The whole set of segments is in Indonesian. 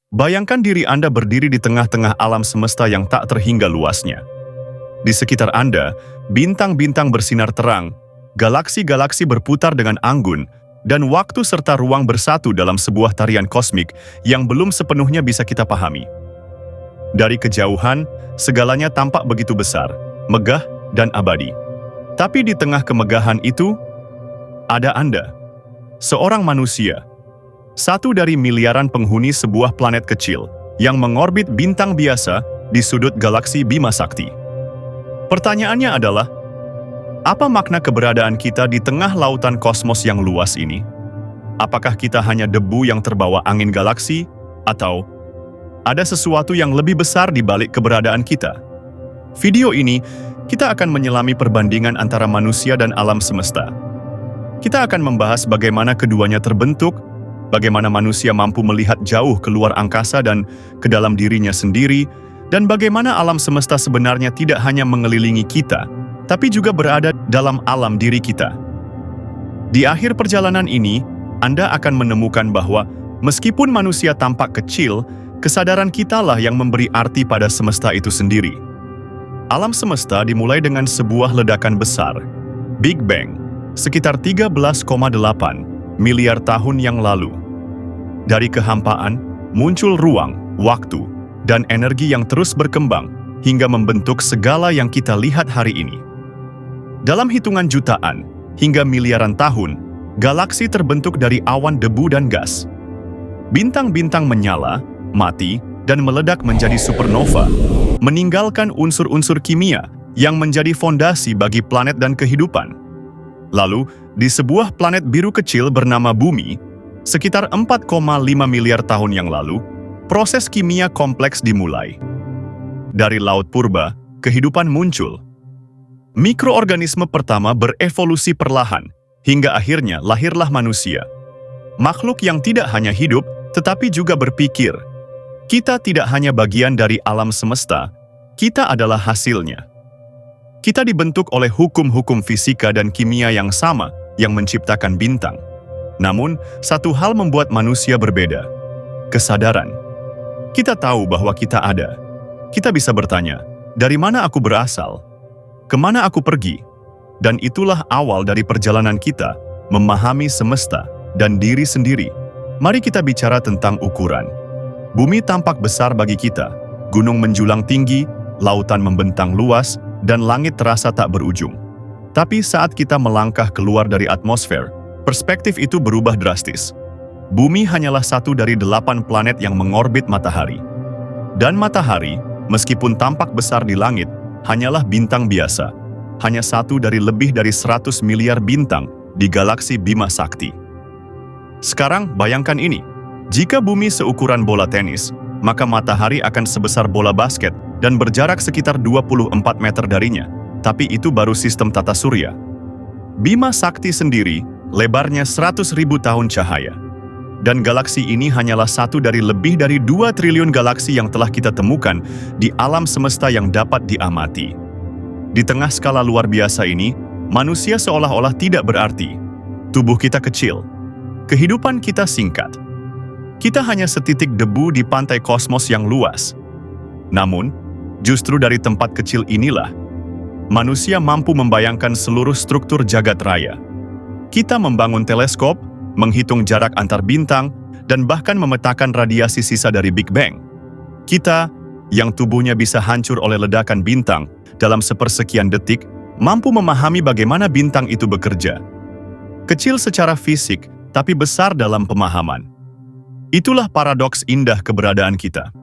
Bayangkan diri Anda berdiri di tengah-tengah alam semesta yang tak terhingga luasnya. Di sekitar Anda, bintang-bintang bersinar terang, galaksi-galaksi berputar dengan anggun, dan waktu serta ruang bersatu dalam sebuah tarian kosmik yang belum sepenuhnya bisa kita pahami. Dari kejauhan, segalanya tampak begitu besar, megah, dan abadi. Tapi di tengah kemegahan itu, ada Anda, seorang manusia, satu dari miliaran penghuni sebuah planet kecil yang mengorbit bintang biasa di sudut galaksi Bima Sakti. Pertanyaannya adalah, apa makna keberadaan kita di tengah lautan kosmos yang luas ini? Apakah kita hanya debu yang terbawa angin galaksi, atau ada sesuatu yang lebih besar di balik keberadaan kita? Video ini, kita akan menyelami perbandingan antara manusia dan alam semesta. Kita akan membahas bagaimana keduanya terbentuk, bagaimana manusia mampu melihat jauh keluar angkasa dan ke dalam dirinya sendiri, dan bagaimana alam semesta sebenarnya tidak hanya mengelilingi kita, tapi juga berada dalam alam diri kita. Di akhir perjalanan ini, Anda akan menemukan bahwa meskipun manusia tampak kecil, kesadaran kitalah yang memberi arti pada semesta itu sendiri. Alam semesta dimulai dengan sebuah ledakan besar, Big Bang, sekitar 13,8 miliar tahun yang lalu. Dari kehampaan, muncul ruang, waktu, dan energi yang terus berkembang hingga membentuk segala yang kita lihat hari ini. Dalam hitungan jutaan hingga miliaran tahun, galaksi terbentuk dari awan debu dan gas. Bintang-bintang menyala, mati, dan meledak menjadi supernova, meninggalkan unsur-unsur kimia yang menjadi fondasi bagi planet dan kehidupan. Lalu, di sebuah planet biru kecil bernama Bumi, sekitar 4,5 miliar tahun yang lalu, proses kimia kompleks dimulai. Dari laut purba, kehidupan muncul. Mikroorganisme pertama berevolusi perlahan, hingga akhirnya lahirlah manusia. Makhluk yang tidak hanya hidup, tetapi juga berpikir. Kita tidak hanya bagian dari alam semesta, kita adalah hasilnya. Kita dibentuk oleh hukum-hukum fisika dan kimia yang sama yang menciptakan bintang. Namun, satu hal membuat manusia berbeda. Kesadaran. Kita tahu bahwa kita ada. Kita bisa bertanya, dari mana aku berasal? Kemana aku pergi? Dan itulah awal dari perjalanan kita, memahami semesta dan diri sendiri. Mari kita bicara tentang ukuran. Bumi tampak besar bagi kita, gunung menjulang tinggi, lautan membentang luas, dan langit terasa tak berujung. Tapi saat kita melangkah keluar dari atmosfer, perspektif itu berubah drastis. Bumi hanyalah satu dari 8 planet yang mengorbit matahari. Dan matahari, meskipun tampak besar di langit, hanyalah bintang biasa. Hanya satu dari lebih dari 100 miliar bintang di galaksi Bima Sakti. Sekarang bayangkan ini, jika bumi seukuran bola tenis, maka matahari akan sebesar bola basket dan berjarak sekitar 24 meter darinya. Tapi itu baru sistem tata surya. Bima Sakti sendiri lebarnya 100.000 tahun cahaya. Dan galaksi ini hanyalah satu dari lebih dari 2 triliun galaksi yang telah kita temukan di alam semesta yang dapat diamati. Di tengah skala luar biasa ini, manusia seolah-olah tidak berarti. Tubuh kita kecil. Kehidupan kita singkat. Kita hanya setitik debu di pantai kosmos yang luas. Namun, justru dari tempat kecil inilah, manusia mampu membayangkan seluruh struktur jagat raya. Kita membangun teleskop, menghitung jarak antar bintang, dan bahkan memetakan radiasi sisa dari Big Bang. Kita, yang tubuhnya bisa hancur oleh ledakan bintang dalam sepersekian detik, mampu memahami bagaimana bintang itu bekerja. Kecil secara fisik, tapi besar dalam pemahaman. Itulah paradoks indah keberadaan kita.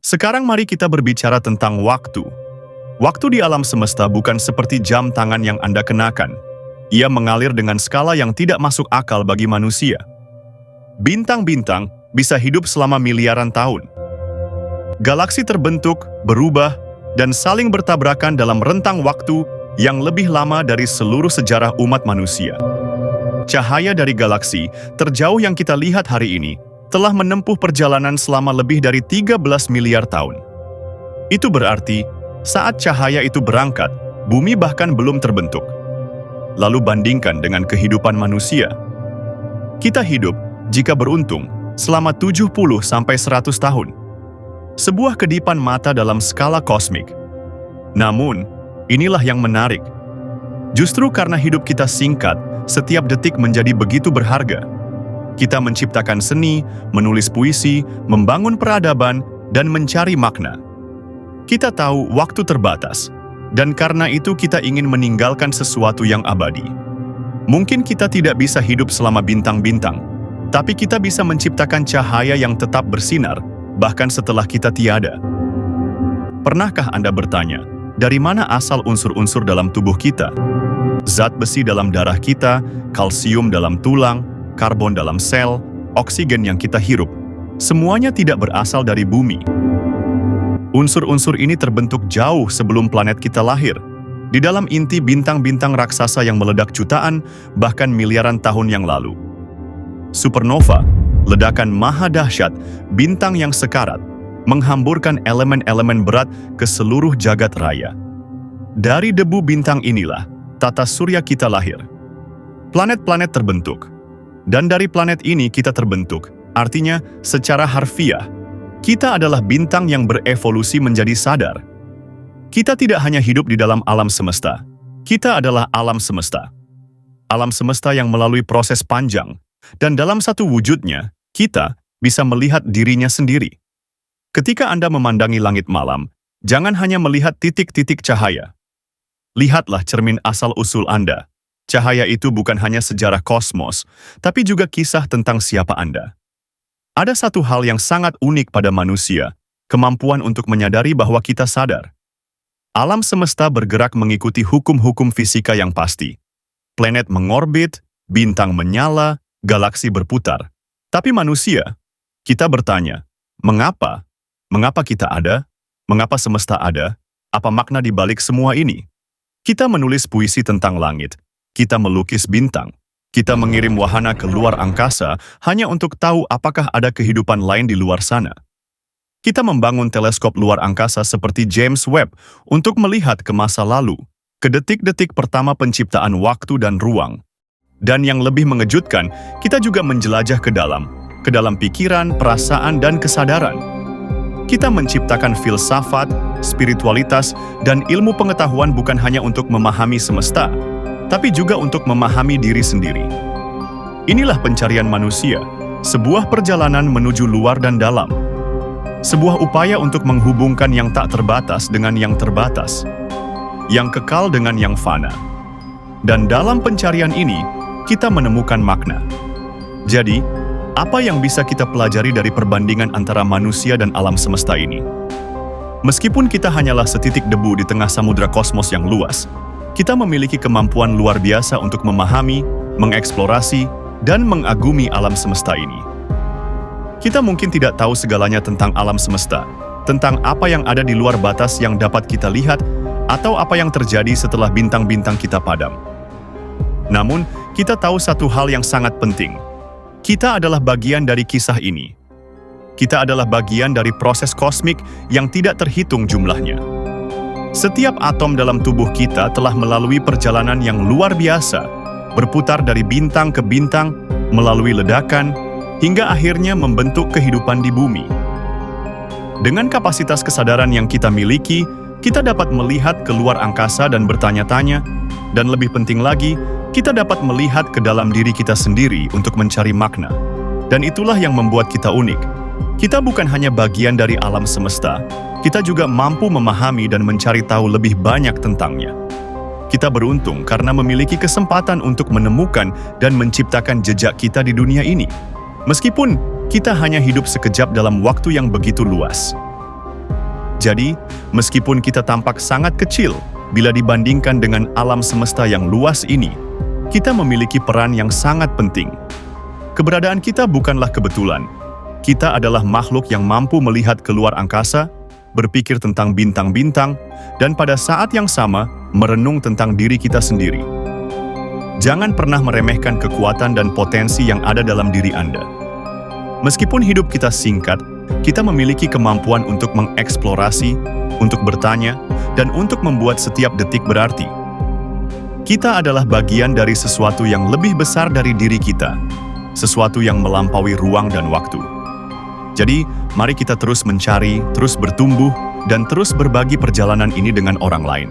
Sekarang mari kita berbicara tentang waktu. Waktu di alam semesta bukan seperti jam tangan yang Anda kenakan. Ia mengalir dengan skala yang tidak masuk akal bagi manusia. Bintang-bintang bisa hidup selama miliaran tahun. Galaksi terbentuk, berubah, dan saling bertabrakan dalam rentang waktu yang lebih lama dari seluruh sejarah umat manusia. Cahaya dari galaksi terjauh yang kita lihat hari ini telah menempuh perjalanan selama lebih dari 13 miliar tahun. Itu berarti, saat cahaya itu berangkat, bumi bahkan belum terbentuk. Lalu bandingkan dengan kehidupan manusia. Kita hidup, jika beruntung, selama 70-100 tahun. Sebuah kedipan mata dalam skala kosmik. Namun, inilah yang menarik. Justru karena hidup kita singkat, setiap detik menjadi begitu berharga. Kita menciptakan seni, menulis puisi, membangun peradaban, dan mencari makna. Kita tahu waktu terbatas, dan karena itu kita ingin meninggalkan sesuatu yang abadi. Mungkin kita tidak bisa hidup selama bintang-bintang, tapi kita bisa menciptakan cahaya yang tetap bersinar, bahkan setelah kita tiada. Pernahkah Anda bertanya, dari mana asal unsur-unsur dalam tubuh kita? Zat besi dalam darah kita, kalsium dalam tulang, karbon dalam sel, oksigen yang kita hirup, semuanya tidak berasal dari bumi. Unsur-unsur ini terbentuk jauh sebelum planet kita lahir, di dalam inti bintang-bintang raksasa yang meledak jutaan, bahkan miliaran tahun yang lalu. Supernova, ledakan maha dahsyat, bintang yang sekarat, menghamburkan elemen-elemen berat ke seluruh jagat raya. Dari debu bintang inilah, tata surya kita lahir. Planet-planet terbentuk. Dan dari planet ini kita terbentuk, artinya secara harfiah, kita adalah bintang yang berevolusi menjadi sadar. Kita tidak hanya hidup di dalam alam semesta, kita adalah alam semesta. Alam semesta yang melalui proses panjang, dan dalam satu wujudnya, kita bisa melihat dirinya sendiri. Ketika Anda memandangi langit malam, jangan hanya melihat titik-titik cahaya. Lihatlah cermin asal-usul Anda. Cahaya itu bukan hanya sejarah kosmos, tapi juga kisah tentang siapa Anda. Ada satu hal yang sangat unik pada manusia, kemampuan untuk menyadari bahwa kita sadar. Alam semesta bergerak mengikuti hukum-hukum fisika yang pasti. Planet mengorbit, bintang menyala, galaksi berputar. Tapi manusia, kita bertanya, mengapa? Mengapa kita ada? Mengapa semesta ada? Apa makna di balik semua ini? Kita menulis puisi tentang langit. Kita melukis bintang. Kita mengirim wahana ke luar angkasa hanya untuk tahu apakah ada kehidupan lain di luar sana. Kita membangun teleskop luar angkasa seperti James Webb untuk melihat ke masa lalu, ke detik-detik pertama penciptaan waktu dan ruang. Dan yang lebih mengejutkan, kita juga menjelajah ke dalam pikiran, perasaan, dan kesadaran. Kita menciptakan filsafat, spiritualitas, dan ilmu pengetahuan bukan hanya untuk memahami semesta, tapi juga untuk memahami diri sendiri. Inilah pencarian manusia, sebuah perjalanan menuju luar dan dalam. Sebuah upaya untuk menghubungkan yang tak terbatas dengan yang terbatas, yang kekal dengan yang fana. Dan dalam pencarian ini, kita menemukan makna. Jadi, apa yang bisa kita pelajari dari perbandingan antara manusia dan alam semesta ini? Meskipun kita hanyalah setitik debu di tengah samudra kosmos yang luas, kita memiliki kemampuan luar biasa untuk memahami, mengeksplorasi, dan mengagumi alam semesta ini. Kita mungkin tidak tahu segalanya tentang alam semesta, tentang apa yang ada di luar batas yang dapat kita lihat, atau apa yang terjadi setelah bintang-bintang kita padam. Namun, kita tahu satu hal yang sangat penting. Kita adalah bagian dari kisah ini. Kita adalah bagian dari proses kosmik yang tidak terhitung jumlahnya. Setiap atom dalam tubuh kita telah melalui perjalanan yang luar biasa, berputar dari bintang ke bintang, melalui ledakan, hingga akhirnya membentuk kehidupan di bumi. Dengan kapasitas kesadaran yang kita miliki, kita dapat melihat ke luar angkasa dan bertanya-tanya, dan lebih penting lagi, kita dapat melihat ke dalam diri kita sendiri untuk mencari makna. Dan itulah yang membuat kita unik. Kita bukan hanya bagian dari alam semesta, kita juga mampu memahami dan mencari tahu lebih banyak tentangnya. Kita beruntung karena memiliki kesempatan untuk menemukan dan menciptakan jejak kita di dunia ini. Meskipun kita hanya hidup sekejap dalam waktu yang begitu luas. Jadi, meskipun kita tampak sangat kecil bila dibandingkan dengan alam semesta yang luas ini, kita memiliki peran yang sangat penting. Keberadaan kita bukanlah kebetulan. Kita adalah makhluk yang mampu melihat keluar angkasa, berpikir tentang bintang-bintang, dan pada saat yang sama merenung tentang diri kita sendiri. Jangan pernah meremehkan kekuatan dan potensi yang ada dalam diri Anda. Meskipun hidup kita singkat, kita memiliki kemampuan untuk mengeksplorasi, untuk bertanya, dan untuk membuat setiap detik berarti. Kita adalah bagian dari sesuatu yang lebih besar dari diri kita. sesuatu yang melampaui ruang dan waktu. Jadi, mari kita terus mencari, terus bertumbuh, dan terus berbagi perjalanan ini dengan orang lain.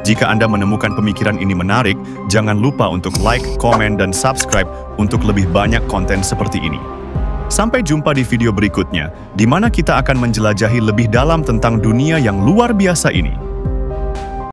Jika Anda menemukan pemikiran ini menarik, jangan lupa untuk like, komen, dan subscribe untuk lebih banyak konten seperti ini. Sampai jumpa di video berikutnya, di mana kita akan menjelajahi lebih dalam tentang dunia yang luar biasa ini.